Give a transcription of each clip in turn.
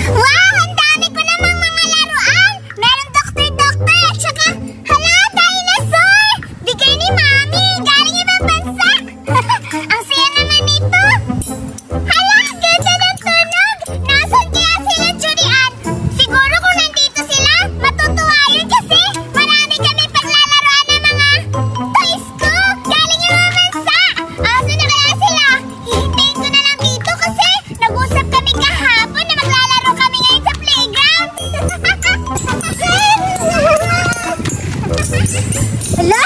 Wow! Ang dami ko namang mga laruan! Merong doktor-doktor at saka, hala, dinosaur! Bigay ni Mami! Galing ibang bansa! Ang saya naman nito! Hala, ang ganda ng tunog! Nasaan kaya sila, Julian? Siguro kung nandito sila, matutuwa yun kasi marami kami paglalaroan ng mga toys ko! Galing ibang bansa! Asa na kaya sila? Hihintayin ko na lang dito kasi nag-usap kami kahapon na maglalaro kami ngayon sa playground! Hala?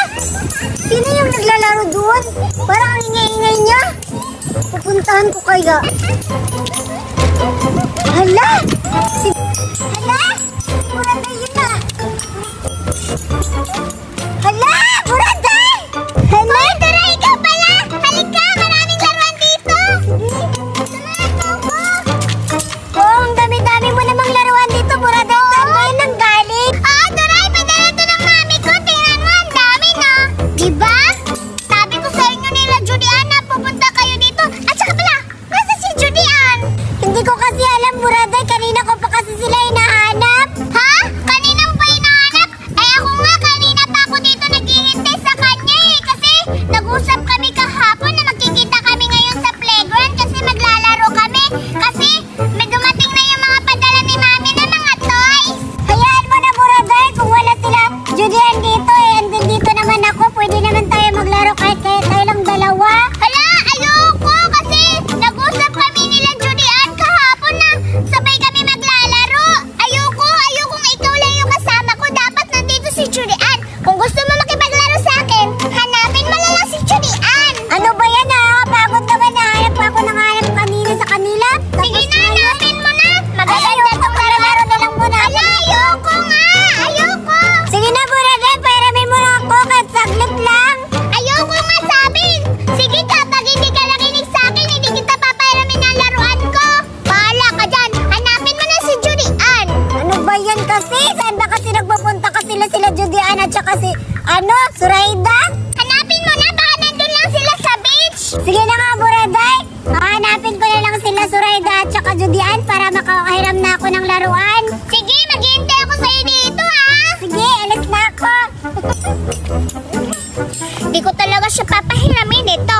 Sino yung naglalaro doon? Parang ang ingay-ingay niya. Pupuntahan ko kaya. Hala? Hala? Buraday yun na. Hala? Buraday! Hala? Hoy, Dora, ikaw pala! Halika! Maraming laruan dito! Oh, ang dami-dami mo namang laruan dito, Buraday. Saan ba yun ang galing? Doray, padala to ng mami ko. Tingnan mo, ang dami, no? Diba? Sabi ko sa inyo nila, Julian, na pupunta kayo dito. At saka pala, nasa si Julian? Hindi ko kasi alam, Buraday. Kanina ko pa kasi sila hinahanap. Ha? Kanina mo pa hinahanap? Ay ako nga, kanina pa ako dito naghihintay sa kanya eh. Kasi nag-usap kami kahapon na magkikita kami ngayon sa playground kasi maglalaro kami. Kasi may dumating na yung mga padala ni mami na mga toys. Hayaan mo na, Buraday. Kung wala sila Julian dito andun dito naman ako. Pwede naman tayo maglaro kahit tayo lang dalawa. Hala, ayoko kasi nag-usap kami nila Julian kahapon na sabay kami maglalaro. Ayokong ikaw lang yung kasama ko. Dapat nandito si Julian. Kung gusto mo makipaglaro sa akin, hanapin mo lang si Julian. Ano ba yan, nakakapagod naman. Nahanap pa ako ng hanap kanina sa kanila. Sige na, hanapin mo na. Magaganda ayoko, tong maglaro na lang muna. Hala, ayoko nga. Ayoko. Sige na, Buraday. Pairamin mo lang ako kahit saglit lang. Ayoko nga sabi. Sige, kapag hindi ka nakinig sa akin, hindi kita papairamin ng laruan ko. Bahala ka dyan. Hanapin mo na si Julian. Ano ba yan kasi? Saan ba kasi nagpupunta ka sila Julian at saka si, Suraida? Hanapin mo na. Baka nandun lang sila sa beach. Sige na nga, Buraday. Hanapin ko na lang sila Suraida at saka Julian para makakahiram na ako ng laruan. Sige, maghihintay ako sa'yo dito, ha? Sige, alis na ako. Di ko talaga siya papahiramin ito.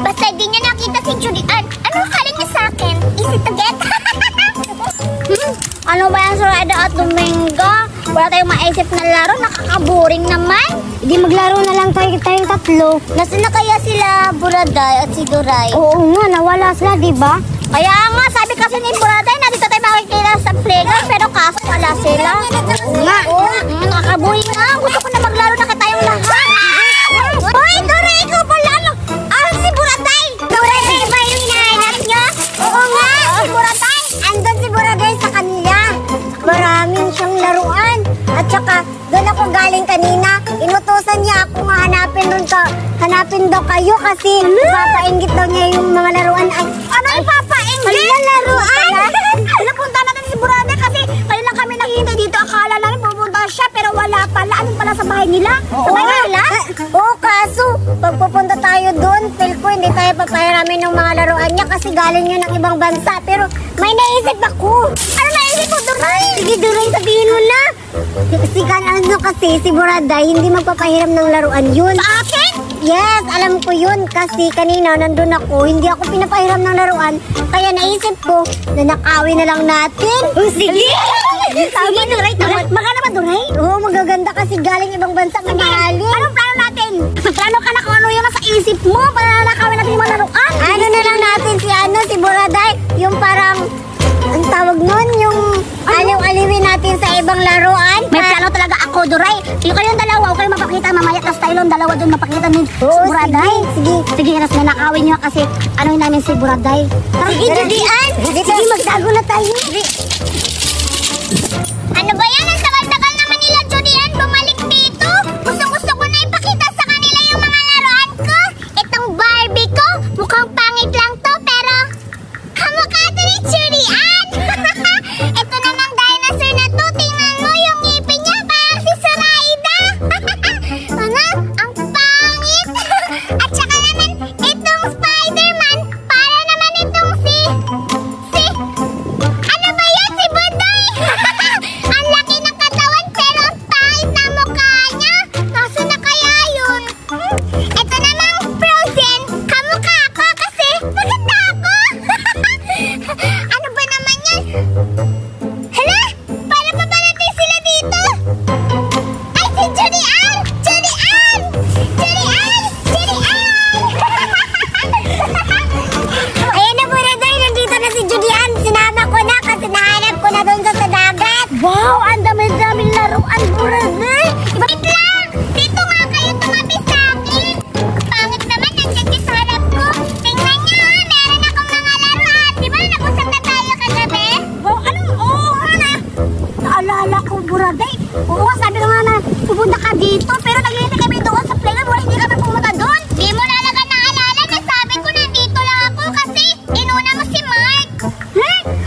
Basta di niya nakita si Julian. Ano akala niya sa akin? Easy to get. Ano ba yan, Suraida at Domingo? Wala tayong maisip na laro, nakakaboring naman. Hindi maglaro na lang tayong tatlo. Nasaan na kaya sila Buraday at si Duray? Oo nga, nawala sila, di ba? Kaya nga, sabi kasi ni Buraday na dito tayo makikita sa playground, pero kaso wala sila. Oo nga. Nakakaboring nga. Gusto ko na maglaro na tayong lahat. Hoy, Duray, ikaw pala. Si Buraday. Buraday ba yung hinahanap nyo? Oo nga, si Buraday. Andun si Buraday sa kanila. Maraming siyang laruan. At saka, doon ako galing kanina. Inutusan niya ako nga hanapin daw kayo kasi ipapainggit daw niya yung mga laruan. Ano ipapainggit? Hala, laruan! Napunta natin si Buraday kasi kayo lang kami naghihintay dito. Akala namin pupunta siya pero wala pala. Anong pala sa bahay nila? Sa bahay nila? Oo, kaso, pag pupunta tayo doon, feel ko hindi tayo papahiramin ng mga laruan niya kasi galing yun ng ibang bansa. Pero may naisip ako. Ano naisip mo, Duray? Sige, Duray, sabihin mo na. Kasi si Buraday, hindi magpapahiram ng laruan yun. Sa akin? Yes, alam ko yun. Kasi kanina nandun ako, hindi ako pinapahiram ng laruan. Kaya naisip ko, na nakawin na lang natin. Sige! Sige, Duray. Maganda ba, Duray? Oo, magaganda kasi galing ibang bansa na galing. Anong plano natin? Plano ka na kung ano yung nasa isip mo para nakawin natin yung mga laruan? Ano na lang natin si Buraday, yung parang, ang tawag nun, yung aliw-aliwin natin sa ibang laruan. May plano talaga ako, Duray. Yung kayong dalawa, huwag kayong mapakita mamaya. Tapos tayo lang dalawa doon mapakita ni Buraday. Sige, nas na nakawin nyo kasi ano yun namin si Buraday. Sige, Julian. Sige, magtago na tayo. Ano ba yan? Ang tagal-tagal naman nila, Julian, bumalik dito. Gusto ko na ipakita sa kanila yung mga laruan ko. Itong Barbie ko, mukhang pangit lang to, pero kamukha to ni Julian. Ito namang dinosaur na to, tingnan mo yung ngipin niya, parang si Suraida. Ang pangit. At saka naman, itong Spider-Man, para naman itong si Hala! Para pa parating sila dito! Ay, si Julian! Julian! Julian! Julian! Ayan na, Buraday. Nandito na si Julian. Sinama ko na kasi nahanap ko na doon sa dagat. Wow! Ang dami-daming laruan, Buraday. Wait lang! Dito nga kayo tumabi sa akin! Pangit naman, nandiyan sa harap ko. Tingnan niyo, meron akong mga laruan. Di ba nag-usap na tayo kagabi? Wow, anong oo nga na? Naalala ko, Buraday. Oo, sabi ko nga na pupunta ka dito. Pero naglilita kami doon sa playground. Wala, hindi kami pumunta doon. Di mo talaga naalala na sabi ko nandito lang ako kasi inuna mo si Mark.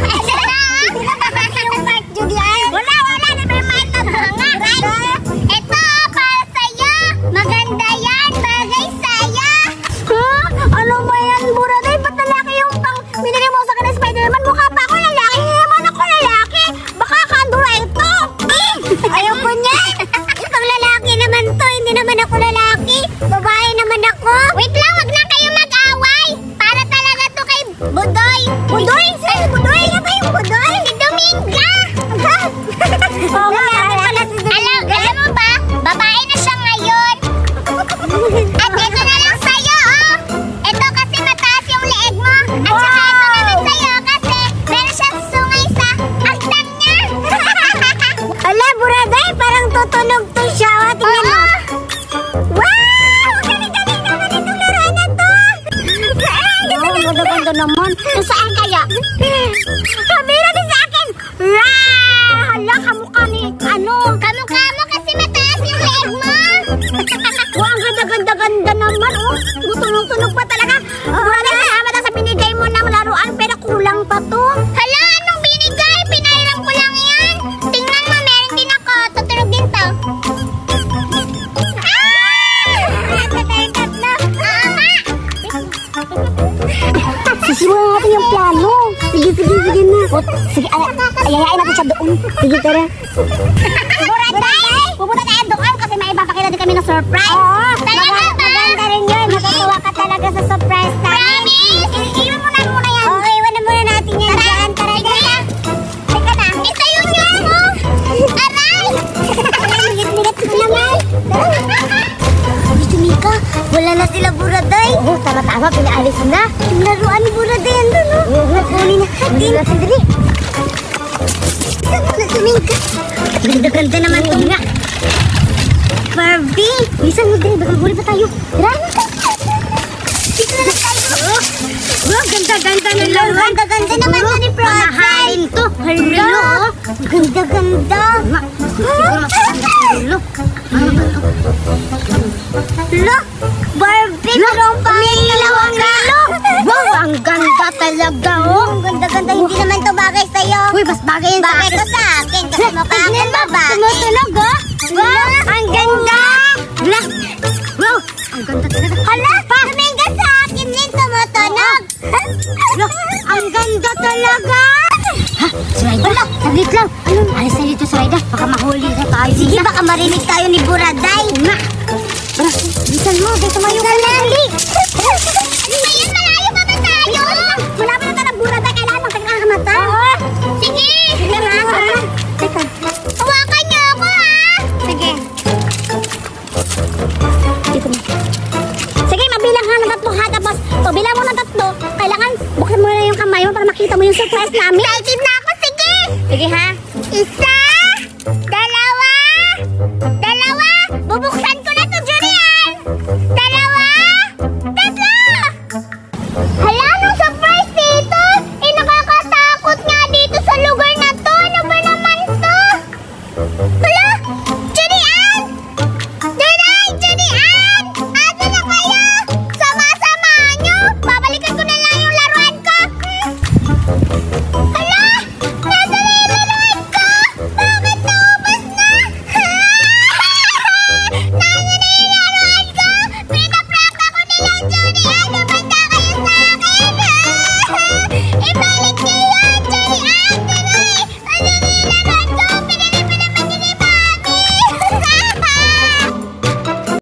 Asa na? Yung Mark, Julian. Wala, never mind na nga. Right? Ito, para sa'yo. Maganda yan, bagay sa'yo. Ha? Ano ba yan, Buraday? Ba't lalaki yung pang binili mo sa akin ng Spider-Man? Mukha pa ako lalaki. Hindi naman ako lalaki. Baka kandura ito. Ayaw ko niyan. Ibang lalaki naman to. Hindi naman ako lalaki. Babae naman ako. Wait lang, wag lang kayo mag-away. Para talaga to kay Budoy. Budoy? Sino Budoy? Ano ba yung Budoy? Si Dominga. Oo, lalaki pala si Dominga. Alam mo ba, babae na siya ngayon. At ito na lang sa'yo, oh. Ito kasi mataas yung leeg mo. At saka ito naman sa'yo kasi meron siyang sungay sa akdang niya. Ala, Buraday, parang tutunog to siya. O, tingnan mo. Wow! Galing-galing naman itong laruan na to. Ang ganda-ganda naman. Saan kaya? Meron din sa akin. Wow! Hala, kamukha ni ano? Kamukha mo kasi mataas yung leeg mo. Wow, ang ganda-ganda naman. Oh, tunog-tunog pa talaga. Buraday, salamat na sa binigay mo ng laruan pero kulang pa to. Hala, anong binigay? Pinairam ko lang yan. Tingnan mo, meron din ako. Tutunog din to. Sisimulan natin yung plano. Sige na. Sige, ayayain natin siya doon. Sige, tara. Buraday! Pupunta tayo doon kasi may ipapakita din kami ng surprise. Oo, talaga ba? Maganda rin yun. Matutuwa ka talaga sa surprise namin. Promise? Iwan mo na muna yan. Okay, iwan na muna natin yan. Tara, tara. Teka na. Ito yung yan mo. Aray! Ligat-ligat ko naman. Gusto Mika, wala na sila, Buraday. Oo, tama-tama, pinaalis na. Yung laruan ni Buraday, andun, no? Oo, kunin natin. Sandali. Saan na si Mika? Ganda-ganda naman ito nga. Barbie! Bisa mo din, baka huli pa tayo. Tara na tayo. Dito na lang tayo. Oh, ganda-ganda na lang. Ganda-ganda naman ito ni Project. Pamahalin to. Hello. Ganda-ganda. Siguro hello. Hello. Barbie, meron pa dalawang kilo. Wow, ang ganda talaga, oh. Ang ganda-ganda. Hindi naman to bagay sa'yo. Uy, mas bagay yun sa akin. Bagay to sa akin. Kasi mukha akong babae. Tumutunog, oh. Wow, ang ganda. Wow, ang ganda talaga. Hala, paminga sa akin din tumutunog. Ang ganda talaga. Ha, Suraida. Hala, saglit lang. Ano? Alis na dito, Suraida. Baka mahuli na tayo. Sige, baka marinig tayo ni Buraday. Nga. Tara, bisan mo. Dito tayo. Dali. Ayun, malayo pa ba tayo? Malapit na tayo ng Buraday. Kailangan mong tagkakamata. Oo. Sige. Sige na. Teka. Hawakan niyo ako, ha? Sige. Dito mo. Sige, mabilang ka ng tatlo ha. Tapos, bilang mo ng tatlo. Kailangan buksan mo na yung kamay mo para makita mo yung surprise namin. Excited na ako, sige. Sige ha. Isa.